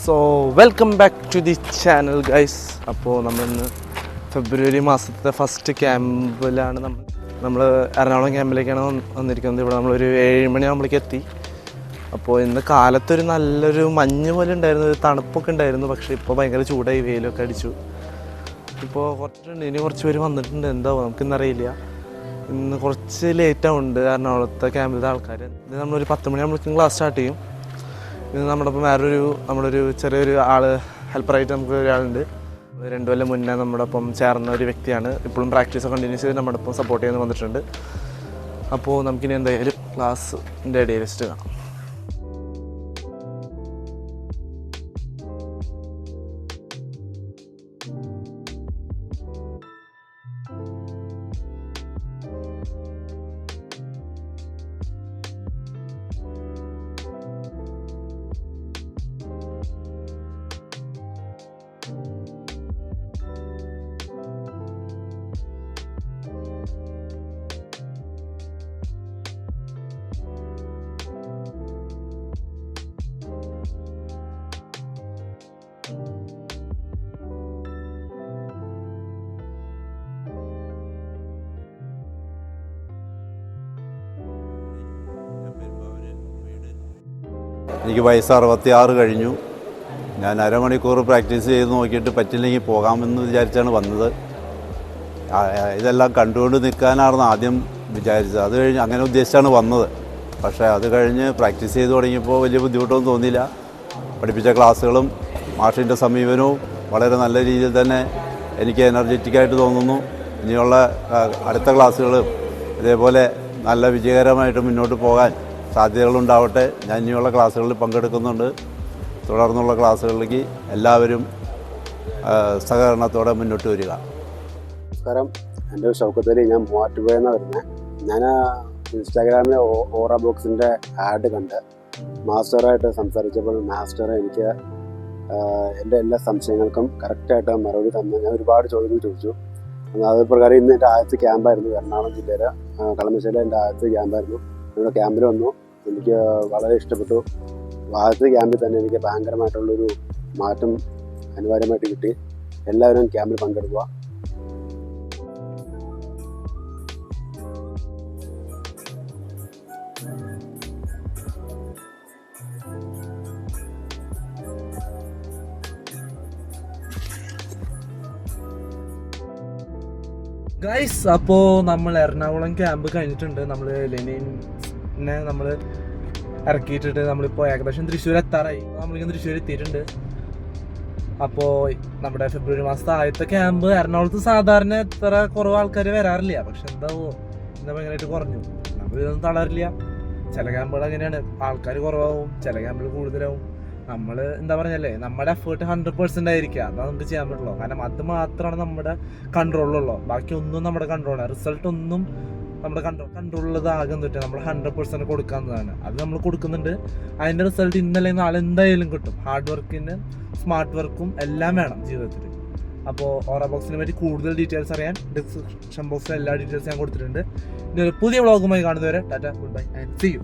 So welcome back to the channel guys. അപ്പോൾ നമ്മളിന്ന് ഫെബ്രുവരി മാസത്തെ ഫസ്റ്റ് ക്യാമ്പിലാണ് നമ്മൾ എറണാകുളം ക്യാമ്പിലേക്കാണ് വന്നിരിക്കുന്നത്. ഇവിടെ നമ്മളൊരു 7 മണിയാകുമ്പോഴേക്ക് എത്തി. അപ്പോൾ ഇന്ന് കാലത്തൊരു നല്ലൊരു മഞ്ഞ് പോലെ ഉണ്ടായിരുന്നു, ഒരു തണുപ്പൊക്കെ ഉണ്ടായിരുന്നു. പക്ഷേ ഇപ്പോൾ ഭയങ്കര ചൂടായി, വെയിലൊക്കെ അടിച്ചു. ഇപ്പോൾ കുറച്ചുണ്ട്, ഇനി കുറച്ച് പേര് വന്നിട്ടുണ്ട്. എന്താവും നമുക്കിന്നറിയില്ല. ഇന്ന് കുറച്ച് ലേറ്റാവുന്നുണ്ട് എറണാകുളത്തെ ക്യാമ്പിലത്തെ ആൾക്കാർ. ഇത് നമ്മളൊരു 10 മണിയാകുമ്പോഴേക്കും ക്ലാസ് സ്റ്റാർട്ട് ചെയ്യും. ഇത് നമ്മുടെ ഒപ്പം നമ്മളൊരു ചെറിയൊരു ഹെൽപ്പറായിട്ട് നമുക്ക് ഒരാളുണ്ട്. 2 കൊല്ലം മുന്നേ നമ്മുടെ ഒപ്പം ചേർന്ന ഒരു വ്യക്തിയാണ്. ഇപ്പോഴും പ്രാക്ടീസ് കണ്ടിന്യൂസ് ചെയ്ത് നമ്മുടെ ഒപ്പം സപ്പോർട്ട് ചെയ്യുന്ന വന്നിട്ടുണ്ട്. അപ്പോൾ നമുക്കിനി എന്തായാലും ക്ലാസ്സിൻ്റെ ഇടയിൽ വെച്ചിട്ട് കാണാം. എനിക്ക് വയസ്സ് 66 കഴിഞ്ഞു. ഞാൻ അരമണിക്കൂർ പ്രാക്ടീസ് ചെയ്ത് നോക്കിയിട്ട് പറ്റില്ലെങ്കിൽ പോകാമെന്ന് വിചാരിച്ചാണ് വന്നത്. ഇതെല്ലാം കണ്ടുകൊണ്ട് നിൽക്കാനായിരുന്നു ആദ്യം വിചാരിച്ചത്. അത് കഴിഞ്ഞ് അങ്ങനെ ഉദ്ദേശിച്ചാണ് വന്നത്. പക്ഷേ അത് കഴിഞ്ഞ് പ്രാക്ടീസ് ചെയ്ത് തുടങ്ങിയപ്പോൾ വലിയ ബുദ്ധിമുട്ടൊന്നും തോന്നിയില്ല. പഠിപ്പിച്ച ക്ലാസ്സുകളും മാഷിൻ്റെ സമീപനവും വളരെ നല്ല രീതിയിൽ തന്നെ എനിക്ക് എനർജറ്റിക്കായിട്ട് തോന്നുന്നു. ഇനിയുള്ള അടുത്ത ക്ലാസ്സുകളും ഇതേപോലെ നല്ല വിജയകരമായിട്ട് മുന്നോട്ട് പോകാൻ സാധ്യതകളുണ്ടാവട്ടെ. ഞാൻ ഇനിയുള്ള ക്ലാസ്സുകളിൽ പങ്കെടുക്കുന്നുണ്ട്. തുടർന്നുള്ള ക്ലാസ്സുകളിലേക്ക് എല്ലാവരും സഹകരണത്തോടെ മുന്നോട്ട് വരിക. നമസ്കാരം, എൻ്റെ ഷൗക്കത്തലി. ഞാൻ മൂവാറ്റുപുഴയെന്നാണ് വരുന്നത്. ഞാൻ ഇൻസ്റ്റാഗ്രാമിൽ ഓറ ബോക്സിൻ്റെ ആഡ് കണ്ട് മാസ്റ്ററായിട്ട് സംസാരിച്ചപ്പോൾ മാസ്റ്റർ എനിക്ക് എൻ്റെ എല്ലാ സംശയങ്ങൾക്കും കറക്റ്റായിട്ട് മറുപടി തന്നു. ഞാൻ ഒരുപാട് ചോദ്യങ്ങൾ ചോദിച്ചു. അത് പ്രകാരം ഇന്ന് എൻ്റെ ആദ്യത്തെ ക്യാമ്പായിരുന്നു. എറണാകുളം ജില്ലയിലെ കളമശ്ശേരിയിലെ എൻ്റെ ആദ്യത്തെ ക്യാമ്പായിരുന്നു. ഇവിടെ ക്യാമ്പിൽ വന്നു. എനിക്ക് വളരെ ഇഷ്ടപ്പെട്ടു. ആദ്യത്തെ ക്യാമ്പിൽ തന്നെ എനിക്ക് ഭയങ്കരമായിട്ടുള്ളൊരു മാറ്റം അനിവാര്യമായിട്ട് കിട്ടി. എല്ലാവരും ക്യാമ്പിൽ പങ്കെടുക്കുക. ഗൈസ്, അപ്പോൾ നമ്മൾ എറണാകുളം ക്യാമ്പ് കഴിഞ്ഞിട്ടുണ്ട്. നമ്മൾ ലെനിനെ നമ്മൾ ഇറക്കിയിട്ടിട്ട് നമ്മളിപ്പോൾ ഏകദേശം തൃശ്ശൂർ എത്താറായി. നമ്മളിങ്ങനെ തൃശ്ശൂർ എത്തിയിട്ടുണ്ട്. അപ്പോൾ നമ്മുടെ ഫെബ്രുവരി മാസത്തെ ആദ്യത്തെ ക്യാമ്പ് എറണാകുളത്ത് സാധാരണ എത്ര കുറവ് ആൾക്കാർ വരാറില്ല. പക്ഷെ എന്താ ഭയങ്കരമായിട്ട് കുറഞ്ഞു. നമ്മളിതൊന്നും തളരില്ല. ചില ക്യാമ്പുകൾ അങ്ങനെയാണ്, ആൾക്കാർ കുറവാകും, ചില ക്യാമ്പുകൾ കൂടുതലാവും. നമ്മൾ എന്താ പറഞ്ഞല്ലേ, നമ്മുടെ എഫേർട്ട് 100% ആയിരിക്കുക. അതാണ് നമുക്ക് ചെയ്യാൻ പറ്റുള്ളൂ. കാരണം അത് മാത്രമാണ് നമ്മുടെ കൺട്രോളിലുള്ളൂ. ബാക്കി ഒന്നും നമ്മുടെ കൺട്രോളാണ്. റിസൾട്ട് ഒന്നും നമ്മുടെ കൺട്രോളുള്ളത് ആകെ പറ്റുക നമ്മൾ 100% കൊടുക്കാവുന്നതാണ്. അത് നമ്മൾ കൊടുക്കുന്നുണ്ട്. അതിൻ്റെ റിസൾട്ട് ഇന്നലെ നാളെ എന്തായാലും കിട്ടും. ഹാർഡ് വർക്കിന് സ്മാർട്ട് വർക്കും എല്ലാം വേണം ജീവിതത്തിൽ. അപ്പോൾ ഓറ ബോക്സിനെ പറ്റി കൂടുതൽ ഡീറ്റെയിൽസ് അറിയാൻ ഡിസ്ക്രിപ്ഷൻ ബോക്സിൽ എല്ലാ ഡീറ്റെയിൽസും ഞാൻ കൊടുത്തിട്ടുണ്ട്. ഇനി ഒരു പുതിയ വ്ളോഗുമായി കാണുന്നവരെ ടാറ്റ, good bye and see U.